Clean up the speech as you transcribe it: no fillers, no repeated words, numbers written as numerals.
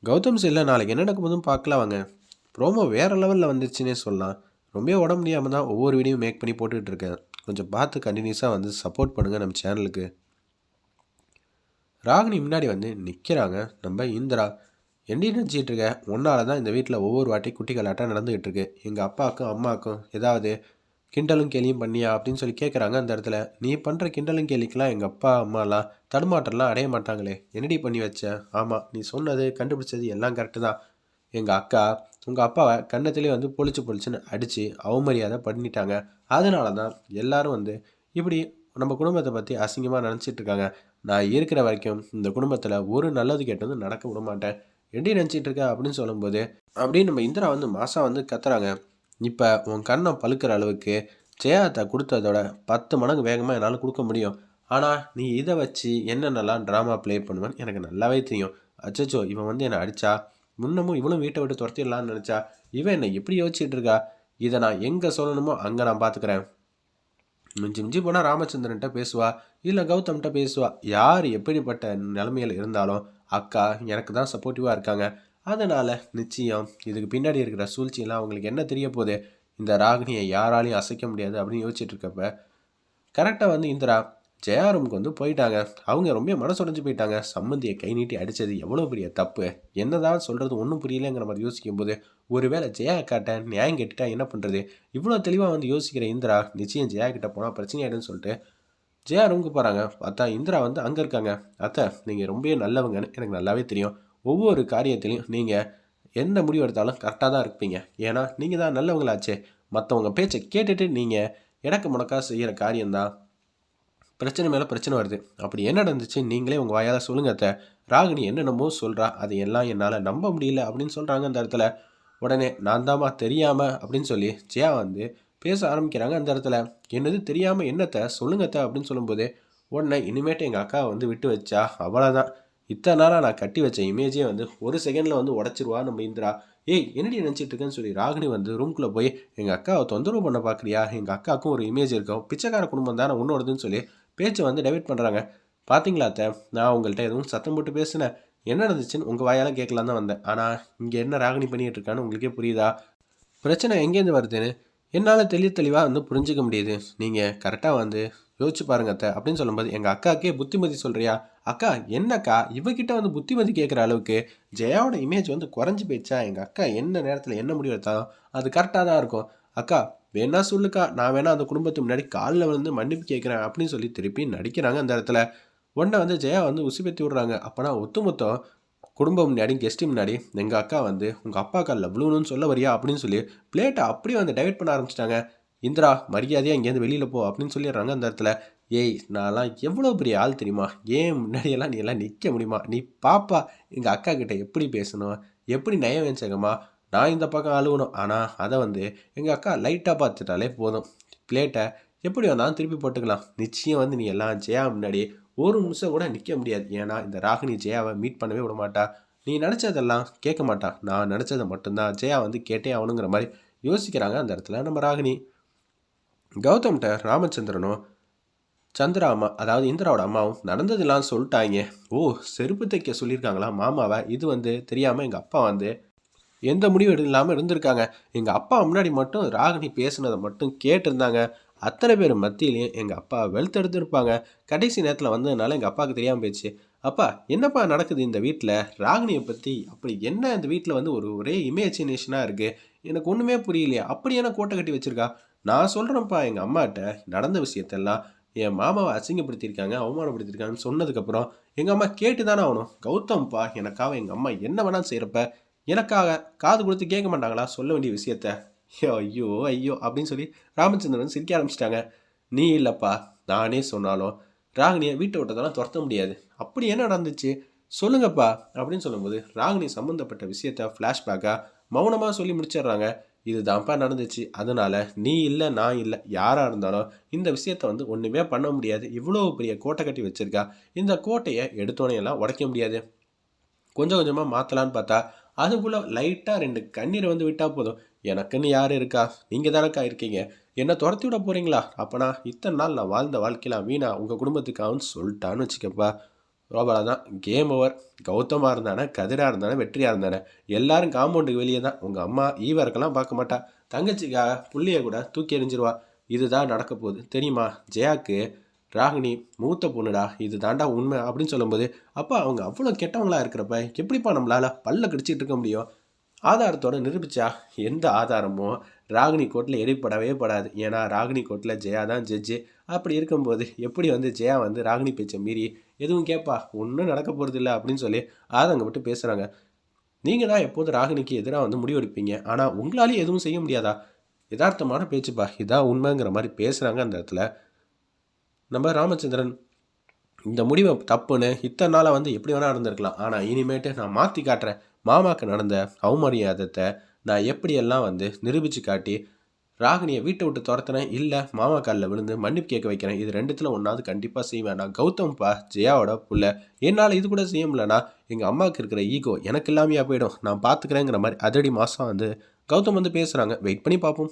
கௌதம் இல்ல நாளைக்கு என்ன நடக்கும்போதும் பார்க்கலாம் வாங்க. ப்ரோமோ வேற லெவல்ல வந்துருச்சுன்னே சொல்லலாம். ரொம்பவே உடம்பு முடியாம தான் ஒவ்வொரு வீடியோ மேக் பண்ணி போட்டுட்டு இருக்கேன். கொஞ்சம் பார்த்து கன்டினியூஸா வந்து சப்போர்ட் பண்ணுங்க நம்ம சேனலுக்கு. ராகினி முன்னாடி வந்து நிற்கிறாங்க நம்ம இந்திரா. "என்னடி நினச்சிட்டு இருக்க? உன்னால தான் இந்த வீட்டில் ஒவ்வொரு வாட்டி குட்டி கலாட்டம் நடந்துகிட்டு இருக்கு. எங்கள் அப்பாவுக்கும் அம்மாவுக்கும் ஏதாவது கிண்டலும் கேலியும் பண்ணியா அப்படின்னு சொல்லி கேட்குறாங்க அந்த இடத்துல. நீ பண்ணுற கிண்டலும் கேலிக்கெல்லாம் எங்கள் அப்பா அம்மாலாம் தடுமாற்றம்லாம் அடைய மாட்டாங்களே. என்னடி பண்ணி வச்ச? ஆமாம், நீ சொன்னது கண்டுபிடிச்சது எல்லாம் கரெக்டு தான். எங்கள் அக்கா உங்கள் அப்பாவை கன்னத்திலே வந்து பொழிச்சு பொழிச்சுன்னு அடித்து அவமரியாதை பண்ணிட்டாங்க. அதனால தான் எல்லாரும் வந்து இப்படி நம்ம குடும்பத்தை பற்றி அசிங்கமாக நினச்சிட்டு இருக்காங்க. நான் இருக்கிற வரைக்கும் இந்த குடும்பத்தில் ஒரு நல்லது கெட்டதும் நடக்க விட மாட்டேன். எப்படி நினச்சிட்டு இருக்க அப்படின்னு சொல்லும்போது அப்படின்னு நம்ம இந்திரா வந்து மாசா வந்து கத்துறாங்க. இப்போ உன் கண்ணம் பழுக்கிற அளவுக்கு ஜெயாத்தை கொடுத்ததோட 10 மடங்கு வேகமாக என்னால் கொடுக்க முடியும். ஆனால் நீ இதை வச்சு என்னென்னலாம் ட்ராமா ப்ளே பண்ணுவேன்னு எனக்கு நல்லாவே தெரியும். அச்சச்சோ, இவன் வந்து என்னை அடித்தா முன்னமும் இவளும் வீட்டை விட்டு துரத்திடலான்னு நினச்சா இவன் என்னை எப்படி யோசிச்சுட்டு இருக்கா? இதை நான் எங்கே சொல்லணுமோ அங்கே நான் பார்த்துக்கிறேன். மிஞ்சி மிஞ்சி போனால் ராமச்சந்திரன்ட்ட பேசுவா, இல்லை கௌதம்கிட்ட பேசுவா. யார் எப்படிப்பட்ட நிலைமையில் இருந்தாலும் அக்கா எனக்கு தான் சப்போர்ட்டிவாக இருக்காங்க. அதனால் நிச்சயம் இதுக்கு பின்னாடி இருக்கிற சூழ்ச்சியெல்லாம் அவங்களுக்கு என்ன தெரிய போகுது? இந்த ராகினியை யாராலையும் அசைக்க முடியாது அப்படின்னு யோசிச்சுட்டு இருக்கப்ப கரெக்டாக வந்து இந்திரா ஜெயா ரூமுக்கு வந்து போயிட்டாங்க. அவங்க ரொம்ப மனசுடைஞ்சு போயிட்டாங்க. சம்மந்தியை கை நீட்டி அடித்தது எவ்வளோ பெரிய தப்பு. என்னதான் சொல்கிறது ஒன்றும் புரியலைங்கிற மாதிரி யோசிக்கும்போது ஒருவேளை ஜெயா அக்காட்ட நியாயம் கேட்டுட்டா என்ன பண்ணுறது? இவ்வளோ தெளிவாக வந்து யோசிக்கிற இந்திரா நிச்சயம் ஜெயா கிட்ட போனால் பிரச்சனையாயிடுன்னு சொல்லிட்டு ஜெயா ரூமுக்கு போகிறாங்க. பார்த்தா இந்திரா வந்து அங்கே இருக்காங்க. அத்தை, நீங்கள் ரொம்பவே நல்லவங்கன்னு எனக்கு நல்லாவே தெரியும். ஒவ்வொரு காரியத்திலையும் நீங்கள் எந்த முடிவு எடுத்தாலும் கரெக்டாக தான் இருப்பீங்க. ஏன்னா நீங்கள் தான் நல்லவங்களாச்சே. மற்றவங்க பேச்சை கேட்டுட்டு நீங்கள் எனக்கு முடக்கா செய்கிற காரியம்தான் பிரச்சனை மேலே பிரச்சனை வருது. அப்படி என்ன நடந்துச்சு நீங்களே உங்கள் வாயால் சொல்லுங்க அத்தை. ராகினி என்னென்னமோ சொல்கிறா, அதை எல்லாம் என்னால் நம்ப முடியல அப்படின்னு சொல்கிறாங்க அந்த இடத்துல. உடனே நான் தாம்மா தெரியாமல் அப்படின்னு சொல்லி ஜெயா வந்து பேச ஆரம்பிக்கிறாங்க அந்த இடத்துல. என்னது தெரியாமல் என்னத்தை சொல்லுங்கத்த அப்படின்னு சொல்லும்போது உடனே இனிமேட்டு எங்கள் அக்காவை வந்து விட்டு வச்சா அவ்வளோதான். இத்தனை நாளாக நான் கட்டி வச்ச இமேஜே வந்து ஒரு செகண்டில் வந்து உடச்சிருவா நம்ம இந்திரா. ஏய், என்னடி நினச்சிட்டு இருக்கேன்னு சொல்லி ராகினி வந்து ரூம்குள்ளே போய் எங்கள் அக்காவை தொந்தரவு பண்ண பார்க்குறியா? எங்கள் அக்காவுக்கும் ஒரு இமேஜ் இருக்கும், பிச்சைக்கார குடும்பம் தானே உன்னோடதுன்னு சொல்லி பேச்சை வந்து டைவர்ட் பண்ணுறாங்க. பார்த்தீங்களா அத்தை, நான் உங்கள்கிட்ட எதுவும் சத்தம் போட்டு பேசினேன். என்ன நடந்துச்சுன்னு உங்கள் வாயால் கேட்கலாம் தான் வந்தேன். ஆனால் இங்கே என்ன ராகினி பண்ணிகிட்டு இருக்கான்னு உங்களுக்கே புரியுதா? பிரச்சனை எங்கேருந்து வருதுன்னு என்னால் தெளிவாக வந்து புரிஞ்சிக்க முடியுது. நீங்கள் கரெக்டாக வந்து யோசிச்சு பாருங்க அத்தை அப்படின்னு சொல்லும்போது எங்கள் அக்காக்கே புத்திமதி சொல்கிறியா? அக்கா என்னக்கா இவகிட்ட வந்து புத்திமதி கேட்குற அளவுக்கு ஜெயாவோட இமேஜ் வந்து குறைஞ்சி போயிடுச்சா? எங்கள் அக்கா என்ன நேரத்தில் என்ன முடிவு எடுத்தாலும் அது கரெக்டாக தான் இருக்கும். அக்கா வேணா சொல்லுக்கா, நான் வேணா அந்த குடும்பத்துக்கு முன்னாடி காலில் வந்து மன்னிப்பு கேட்குறேன் அப்படின்னு சொல்லி திருப்பி நடிக்கிறாங்க அந்த இடத்துல. உடனே வந்து ஜெயா வந்து உசுப்பேத்தி விட்றாங்க. அப்போனா ஒத்துமொத்தம் குடும்பம் முன்னாடி கெஸ்ட்டு முன்னாடி எங்கள் அக்கா வந்து உங்கள் அப்பா காலில் விழுவணும்னு சொல்ல வரியா அப்படின்னு சொல்லி பிளேட்டை அப்படியே வந்து டைவர்ட் பண்ண ஆரம்பிச்சிட்டாங்க. இந்திரா மரியாதையாக இங்கேருந்து வெளியில் போ அப்படின்னு சொல்லிடுறாங்க அந்த இடத்துல. ஏய், நான்லாம் எவ்வளோ பெரிய ஆள் தெரியுமா? ஏன் முன்னாடியெல்லாம் நீ எல்லாம் நிற்க முடியுமா? நீ பாப்பா எங்கள் அக்கா கிட்ட எப்படி பேசணும், எப்படி நயம் வேஞ்சகமா நான் இந்த பக்கம் அழுகணும். ஆனால் அதை வந்து எங்கள் அக்கா லைட்டாக பார்த்துட்டாலே போதும், பிளேட்டை எப்படி வந்தாலும் திருப்பி போட்டுக்கலாம். நிச்சயம் வந்து நீ எல்லாம் ஜெயா முன்னாடி ஒரு நிமிஷம் கூட நிற்க முடியாது. ஏன்னா இந்த ராகினி ஜெயாவை மீட் பண்ணவே விட மாட்டா. நீ நினச்சதெல்லாம் கேட்க மாட்டா. நான் நினச்சதை மட்டும்தான் ஜெயா வந்து கேட்டே ஆகணுங்கிற மாதிரி யோசிக்கிறாங்க அந்த இடத்துல நம்ம ராகினி. கௌதம்கிட்ட ராமச்சந்திரனும் சந்திரா அம்மா, அதாவது இந்திராவோட அம்மாவும் நடந்ததெல்லாம் சொல்லிட்டாங்க. ஓ, செருப்பு தைக்க சொல்லியிருக்காங்களா மாமாவை? இது வந்து தெரியாமல் எங்கள் அப்பா வந்து எந்த முடிவு இல்லாமல் இருந்திருக்காங்க. எங்கள் அப்பா முன்னாடி மட்டும் ராகினி பேசுனதை மட்டும் கேட்டிருந்தாங்க. அத்தனை பேர் மத்தியிலையும் எங்கள் அப்பா வெளுத்தெடுத்துருப்பாங்க. கடைசி நேரத்தில் வந்ததுனால எங்கள் அப்பாவுக்கு தெரியாமல் போயிடுச்சு. அப்பா என்னப்பா நடக்குது இந்த வீட்டில்? ராகினியை பற்றி அப்படி என்ன இந்த வீட்டில் வந்து ஒரே இமேஜினேஷனாக இருக்குது. எனக்கு ஒன்றுமே புரியலையா? அப்படி என்ன கோட்டை கட்டி வச்சுருக்கா? நான் சொல்கிறேன்ப்பா எங்கள் அம்மாட்ட நடந்த விஷயத்தெல்லாம். என் மாமாவை அசிங்கப்படுத்தியிருக்காங்க, அவமானப்படுத்தியிருக்காங்கன்னு சொன்னதுக்கப்புறம் எங்கள் அம்மா கேட்டு தானே ஆகணும். கௌதம்ப்பா எனக்காக எங்கள் அம்மா என்ன வேணாலும் செய்கிறப்ப எனக்காக காது கொடுத்து கேட்க மாட்டாங்களா சொல்ல வேண்டிய விஷயத்த? ஐயோ ஐயோ அப்படின்னு சொல்லி ராமச்சந்திரன் சிரிக்க ஆரம்பிச்சிட்டாங்க. நீ இல்லைப்பா, நானே சொன்னாலும் ராகினியை வீட்டை விட்டதெல்லாம் துரத்த முடியாது. அப்படி என்ன நடந்துச்சு சொல்லுங்கப்பா அப்படின்னு சொல்லும்போது ராகினி சம்மந்தப்பட்ட விஷயத்த ஃப்ளாஷ்பேக்காக மௌனமாக சொல்லி முடிச்சிடுறாங்க. இதுதான்ப்பா நடந்துச்சு. அதனால் நீ இல்லை நான் இல்லை யாராக இருந்தாலும் இந்த விஷயத்த வந்து ஒன்றுமே பண்ண முடியாது. இவ்வளோ பெரிய கோட்டை கட்டி வச்சுருக்கா. இந்த கோட்டையை எடுத்தோனையெல்லாம் உடைக்க முடியாது. கொஞ்சம் கொஞ்சமாக மாற்றலான்னு பார்த்தா அதுக்குள்ளே லைட்டாக 2 கண்ணீரை வந்து விட்டால் போதும். எனக்குன்னு யார் இருக்கா? நீங்கள் தானக்கா இருக்கீங்க. என்னை துரத்தி விட போகிறீங்களா? அப்போனா இத்தனை நாள் நான் வாழ்ந்த வாழ்க்கையெல்லாம் வீணா உங்கள் குடும்பத்துக்காகன்னு சொல்லிட்டான்னு வச்சுக்கப்பா. ரோபாலா தான் கேம் ஓவர். கௌதமாக இருந்தானே, கதிராக இருந்தானே, வெற்றியாக இருந்தானே, எல்லாரும் காம்பவுண்டுக்கு வெளியே தான். உங்கள் அம்மா ஈவருக்கெல்லாம் பார்க்க மாட்டா, தங்கச்சிக்காக புள்ளிய கூட தூக்கி எறிஞ்சிருவா. இதுதான் நடக்க போகுது தெரியுமா? ஜெயாக்கு ராகினி மூத்த பொண்ணுடா, இது தாண்டா உண்மை அப்படின்னு சொல்லும்போது, அப்பா அவங்க அவ்வளோ கெட்டவங்களா இருக்கிறப்ப எப்படிப்பா நம்மளால பல்ல கடிச்சிட்டு இருக்க முடியும்? ஆதாரத்தோட நிரூபிச்சா? எந்த ஆதாரமும் ராகினி கோர்ட்டில் எடுப்படவே படாது. ஏன்னா ராகினி கோர்ட்டில் ஜெயா தான் ஜட்ஜு. அப்படி இருக்கும்போது எப்படி ஜெயா ராகினி பேச்சை மீறி எதுவும் கேட்பா? ஒன்றும் நடக்க போகிறது இல்லை அப்படின்னு சொல்லி ஆதங்கப்பட்டு பேசுகிறாங்க. நீங்கள் தான் எப்போதும் ராகினிக்கு எதிராக முடிவெடுப்பீங்க, ஆனால் உங்களாலேயும் எதுவும் செய்ய முடியாதா? யதார்த்தமான பேச்சுப்பா, இதான் உண்மைங்கிற மாதிரி பேசுகிறாங்க. அந்த இடத்துல நம்ம ராமச்சந்திரன் இந்த முடிவை தப்புன்னு இத்தனை நாளாக எப்படி வேணால் நடந்திருக்கலாம், ஆனால் இனிமேட்டு நான் மாற்றி காட்டுறேன். மாமாவுக்கு நடந்த அவமரியாதத்தை நான் எப்படியெல்லாம் நிரூபித்து காட்டி ராகினியை வீட்டை விட்டு துரத்துனேன், இல்லை மாமா காலில் விழுந்து மன்னிப்பு கேட்க வைக்கிறேன். இது ரெண்டுத்தில் ஒன்றாவது கண்டிப்பாக செய்வேன். நான் கௌதம்பா ஜெயாவோட புள்ள, என்னால் இது கூட செய்ய முடியலனா எங்கள் அம்மாவுக்கு இருக்கிற ஈகோ எனக்கு இல்லாமையாக போயிடும். நான் பார்த்துக்கிறேங்கிற மாதிரி அதடி மாதம் கௌதம் பேசுகிறாங்க. வெயிட் பண்ணி பார்ப்போம்.